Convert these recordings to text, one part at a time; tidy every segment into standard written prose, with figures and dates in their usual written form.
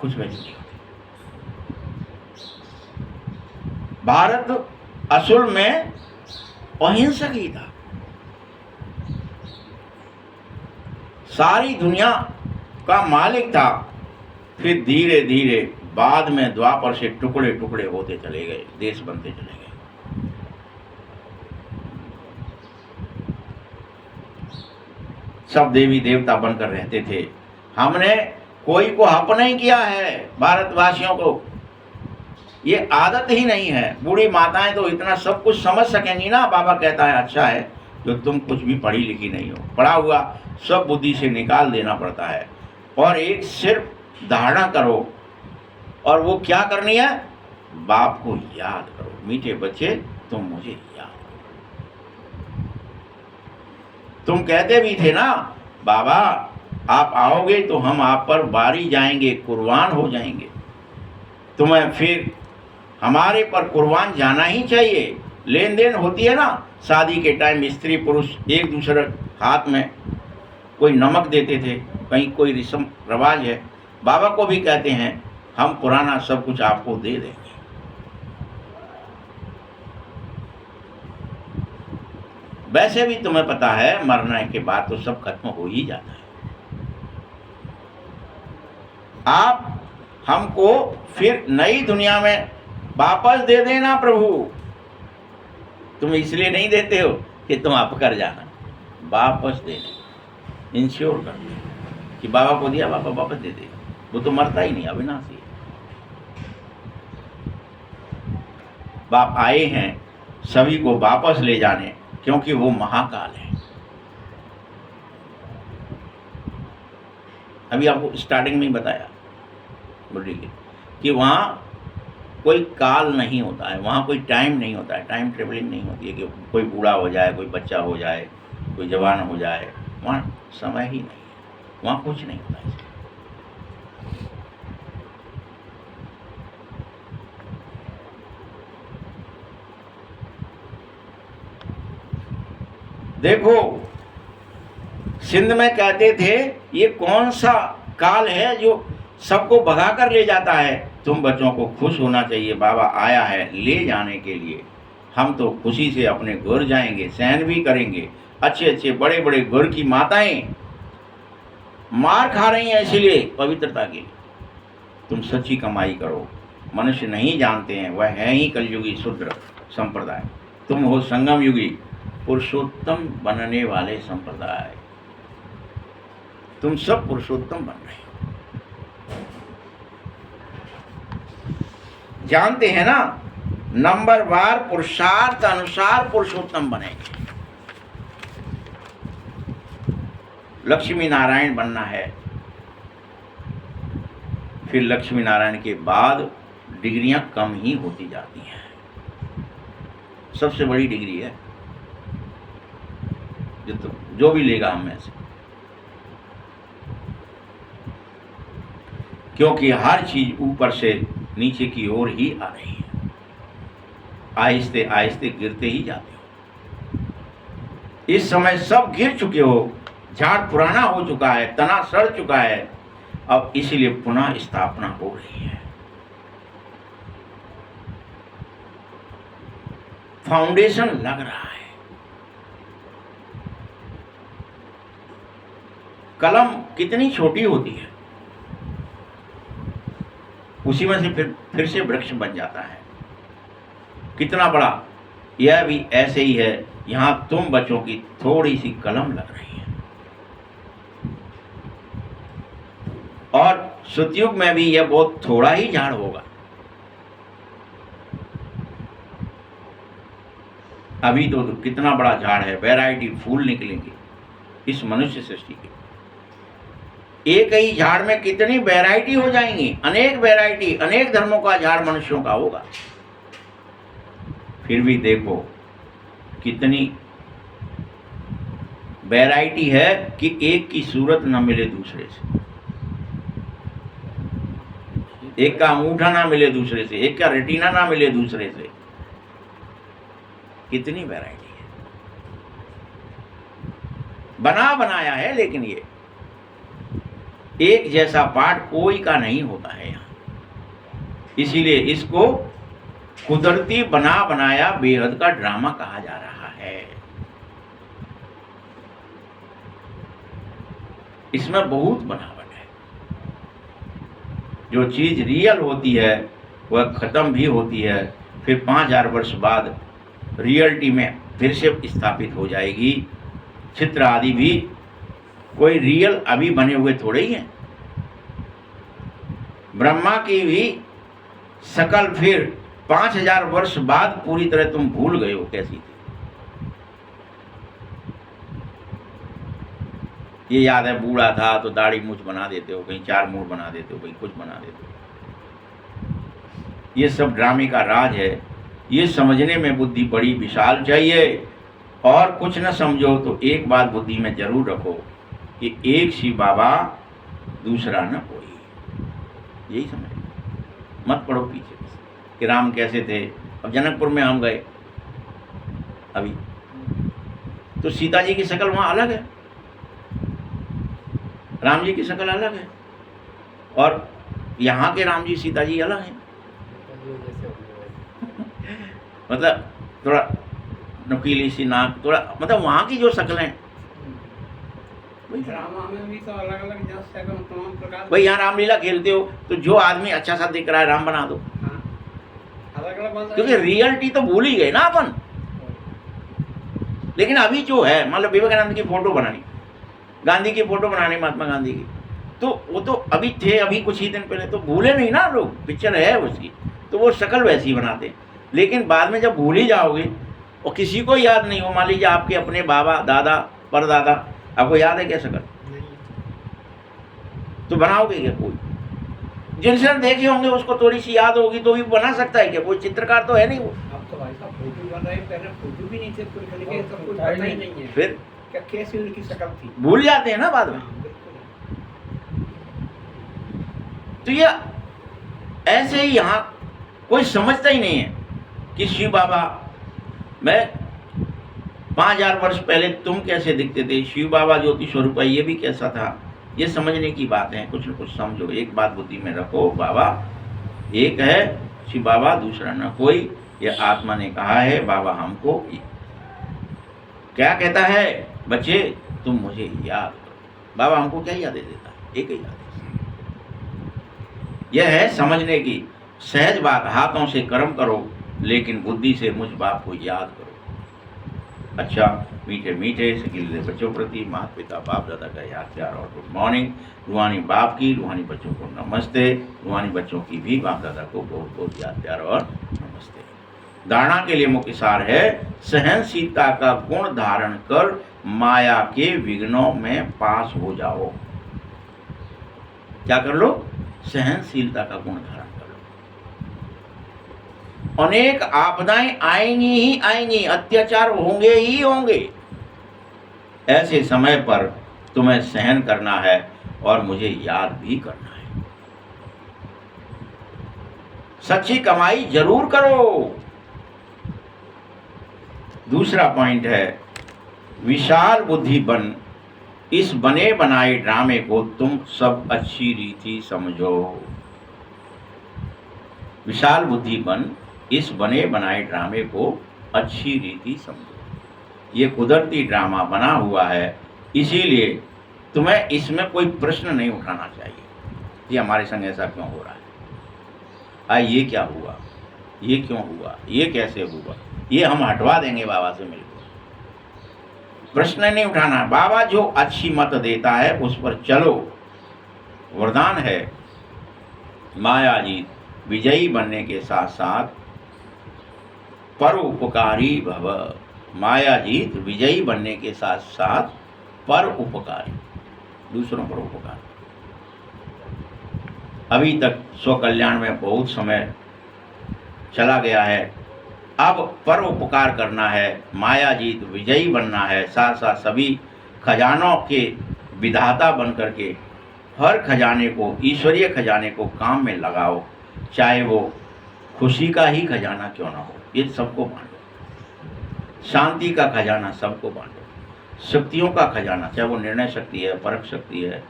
कुछ वैल्यू नहीं होती। भारत असल में अहिंसक ही था। सारी दुनिया का मालिक था। फिर धीरे धीरे बाद में द्वापर से टुकड़े टुकड़े होते चले गए, देश बनते चले गए। सब देवी देवता बनकर रहते थे। हमने कोई को हप नहीं किया है भारतवासियों को, ये आदत ही नहीं है। बूढ़ी माताएं तो इतना सब कुछ समझ सकेंगी ना। बाबा कहता है अच्छा है जो तुम कुछ भी पढ़ी लिखी नहीं हो, पढ़ा हुआ सब बुद्धि से निकाल देना पड़ता है। और एक सिर्फ धारणा करो, और वो क्या करनी है? बाप को याद करो। मीठे बच्चे तुम मुझे याद करो। तुम कहते भी थे ना बाबा आप आओगे तो हम आप पर बारी जाएंगे, कुर्बान हो जाएंगे। तुम्हें फिर हमारे पर कुर्बान जाना ही चाहिए। लेन देन होती है ना शादी के टाइम, स्त्री पुरुष एक दूसरे हाथ में कोई नमक देते थे, कहीं कोई रस्म रवाज है। बाबा को भी कहते हैं हम पुराना सब कुछ आपको दे देंगे। वैसे भी तुम्हें पता है मरने के बाद तो सब खत्म हो ही जाता है। आप हमको फिर नई दुनिया में वापस दे देना प्रभु। तुम इसलिए नहीं देते हो कि तुम आप कर जाना, वापस दे दे, इंश्योर कर दे कि बाबा को दिया बाबा वापस दे दे। वो तो मरता ही नहीं, अविनाशी है। बाप आए हैं सभी को वापस ले जाने, क्योंकि वो महाकाल है। अभी आपको स्टार्टिंग में ही बताया बुढ़ी के कि वहाँ कोई काल नहीं होता है, वहाँ कोई टाइम नहीं होता है, टाइम ट्रेवलिंग नहीं होती है कि कोई बूढ़ा हो जाए, कोई बच्चा हो जाए, कोई जवान हो जाए। वहाँ समय ही नहीं है, वहाँ कुछ नहीं होता है। देखो सिंध में कहते थे ये कौन सा काल है जो सबको भगा कर ले जाता है। तुम बच्चों को खुश होना चाहिए, बाबा आया है ले जाने के लिए। हम तो खुशी से अपने घर जाएंगे, सहन भी करेंगे। अच्छे अच्छे बड़े बड़े घर की माताएं मार खा रही हैं इसीलिए पवित्रता के लिए। तुम सच्ची कमाई करो। मनुष्य नहीं जानते हैं वह है ही कलयुगी शूद्र संप्रदाय। तुम हो संगम युगी पुरुषोत्तम बनने वाले संप्रदाय। तुम सब पुरुषोत्तम बन रहे हो। जानते हैं ना नंबर वार पुरुषार्थ अनुसार पुरुषोत्तम बनेंगे। लक्ष्मी नारायण बनना है, फिर लक्ष्मी नारायण के बाद डिग्रियां कम ही होती जाती हैं। सबसे बड़ी डिग्री है जो भी लेगा हम में से, क्योंकि हर चीज ऊपर से नीचे की ओर ही आ रही है। आहिस्ते आहिस्ते गिरते ही जाते हो। इस समय सब गिर चुके हो, झाड़ पुराना हो चुका है, तना सड़ चुका है। अब इसीलिए पुनः स्थापना हो रही है। फाउंडेशन लग रहा है। कलम कितनी छोटी होती है, उसी में से फिर से वृक्ष बन जाता है। कितना बड़ा, यह भी ऐसे ही है। यहां तुम बच्चों की थोड़ी सी कलम लग रही है। और सतयुग में भी यह बहुत थोड़ा ही झाड़ होगा। अभी तो कितना बड़ा झाड़ है, वैरायटी फूल निकलेंगे इस मनुष्य सृष्टि के। एक ही झाड़ में कितनी वैरायटी हो जाएंगी, अनेक वैरायटी, अनेक धर्मों का झाड़ मनुष्यों का होगा। फिर भी देखो कितनी वैरायटी है कि एक की सूरत न मिले दूसरे से, एक का अंगूठा ना मिले दूसरे से, एक का रेटिना ना मिले दूसरे से। कितनी वैरायटी है, बना बनाया है। लेकिन ये एक जैसा पाठ कोई का नहीं होता है यहाँ। इसीलिए इसको कुदरती बना बनाया बेहद का ड्रामा कहा जा रहा है। इसमें बहुत बनावट है। जो चीज रियल होती है वह खत्म भी होती है, फिर 5000 वर्ष बाद रियलिटी में फिर से स्थापित हो जाएगी। चित्र आदि भी कोई रियल अभी बने हुए थोड़े ही हैं। ब्रह्मा की भी शकल फिर 5000 वर्ष बाद पूरी तरह तुम भूल गए हो कैसी थी। ये याद है, बूढ़ा था तो दाढ़ी मूछ बना देते हो, कहीं 4 मूठ बना देते हो, कहीं कुछ बना देते हो। ये सब ड्रामे का राज है। ये समझने में बुद्धि बड़ी विशाल चाहिए। और कुछ न समझो तो एक बात बुद्धि में जरूर रखो कि एक शिव बाबा, दूसरा न कोई। यही समझ, मत पढ़ो पीछे कि राम कैसे थे। अब जनकपुर में हम गए अभी, तो सीता जी की शक्ल वहां अलग है, राम जी की शक्ल अलग है, और यहाँ के राम जी सीता जी अलग हैं। मतलब थोड़ा नुकीली सी नाक, थोड़ा मतलब वहाँ की जो शक्लें भाई, यहाँ रामलीला खेलते हो तो जो आदमी अच्छा सा दिख रहा है राम बना दो। क्योंकि रियलिटी तो भूल ही गए ना अपन। लेकिन अभी जो है, मतलब विवेकानंद की फोटो बनानी, गांधी की फोटो बनानी, महात्मा गांधी की, तो वो तो अभी थे, अभी कुछ ही दिन पहले, तो भूले नहीं ना लोग। पिक्चर है उसकी, तो वो शक्ल वैसी बनाते। लेकिन बाद में जब भूल ही जाओगे और किसी को याद नहीं हो, मान लीजिए आपके अपने बाबा, दादा, परदादा, आपको याद है क्या शक्ल, तो बनाओगे क्या? कोई जिनसे देखे होंगे उसको थोड़ी सी याद होगी तो भी बना सकता है क्या? कोई चित्रकार तो है नहीं वो। अब तो भाई साहब फोटो बन रहे हैं, पहले फोटो भी नहीं थे, कोई करके सब कुछ पता ही नहीं है। फिर क्या कैसी उनकी शक्ल थी, भूल जाते हैं ना बाद में। तो ये ऐसे ही यहाँ कोई समझता ही नहीं है कि शिव बाबा, मैं 5000 वर्ष पहले तुम कैसे दिखते थे, शिव बाबा ज्योति स्वरूप है ये भी कैसा था। ये समझने की बात है, कुछ न कुछ समझो। एक बात बुद्धि में रखो, बाबा एक है, शिव बाबा दूसरा न कोई। ये आत्मा ने कहा है, बाबा हमको क्या कहता है, बच्चे तुम मुझे याद करो। बाबा हमको क्या याद देता है? एक ही याद। यह है समझने की सहज बात। हाथों से कर्म करो लेकिन बुद्धि से मुझ बाप को याद करो। अच्छा, मीठे मीठे सकीले बच्चों प्रति माता पिता बाप दादा का याद प्यार और गुड मॉर्निंग। रूहानी बाप की, रूहानी बच्चों को नमस्ते। रूहानी बच्चों की भी बाप दादा को बहुत बहुत याद प्यार और नमस्ते। धारणा के लिए मुख्य सार है, सहनशीलता का गुण धारण कर माया के विघ्नों में पास हो जाओ। क्या कर लो? सहनशीलता का गुण धारण कर लो। अनेक आपदाएं आएंगी ही आएंगी, अत्याचार होंगे ही होंगे। ऐसे समय पर तुम्हें सहन करना है और मुझे याद भी करना है। सच्ची कमाई जरूर करो। दूसरा पॉइंट है, विशाल बुद्धि बन इस बने बनाए ड्रामे को तुम सब अच्छी रीति समझो। विशाल बुद्धि बन इस बने बनाए ड्रामे को अच्छी रीति समझो। ये कुदरती ड्रामा बना हुआ है, इसीलिए तुम्हें इसमें कोई प्रश्न नहीं उठाना चाहिए कि हमारे संग ऐसा क्यों हो रहा है, ये क्या हुआ, ये क्यों हुआ, ये कैसे हुआ। ये हम हटवा देंगे बाबा से मिलकर। प्रश्न नहीं उठाना। बाबा जो अच्छी मत देता है उस पर चलो। वरदान है, माया जीत विजयी बनने के साथ साथ परोपकारी भव। माया जीत विजयी बनने के साथ साथ परोपकारी, दूसरों पर उपकार। अभी तक स्वकल्याण में बहुत समय चला गया है, अब परोपकार करना है, माया जीत विजयी बनना है। साथ साथ सभी खजानों के विधाता बन करके हर खजाने को, ईश्वरीय खजाने को काम में लगाओ। चाहे वो खुशी का ही खजाना क्यों ना हो, ये सबको बांटो। शांति का खजाना सबको बांटो। शक्तियों का खजाना, चाहे वो निर्णय शक्ति है, परख शक्ति है,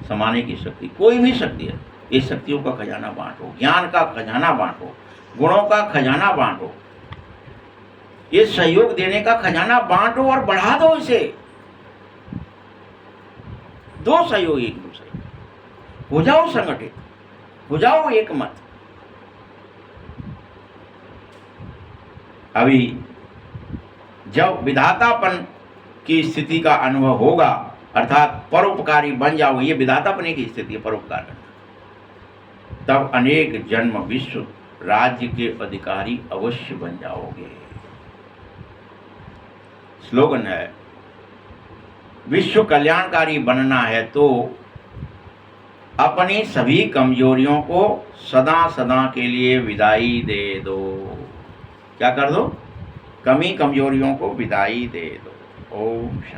समाने की शक्ति, कोई भी शक्ति है, ये शक्तियों का खजाना बांटो, ज्ञान का खजाना बांटो, गुणों का खजाना बांटो, ये सहयोग देने का खजाना बांटो और बढ़ा दो इसे। दो सहयोग एक दूसरे, हो जाओ संगठित, हो जाओ एक मत। अभी जब विधातापन की स्थिति का अनुभव होगा, अर्थात परोपकारी बन जाओ, ये विधातापन की स्थिति है, परोपकार करना, तब अनेक जन्म विश्व राज्य के अधिकारी अवश्य बन जाओगे। स्लोगन है, विश्व कल्याणकारी बनना है तो अपनी सभी कमजोरियों को सदा सदा के लिए विदाई दे दो। क्या कर दो? कमी कमजोरियों को विदाई दे दो। ओम शांति।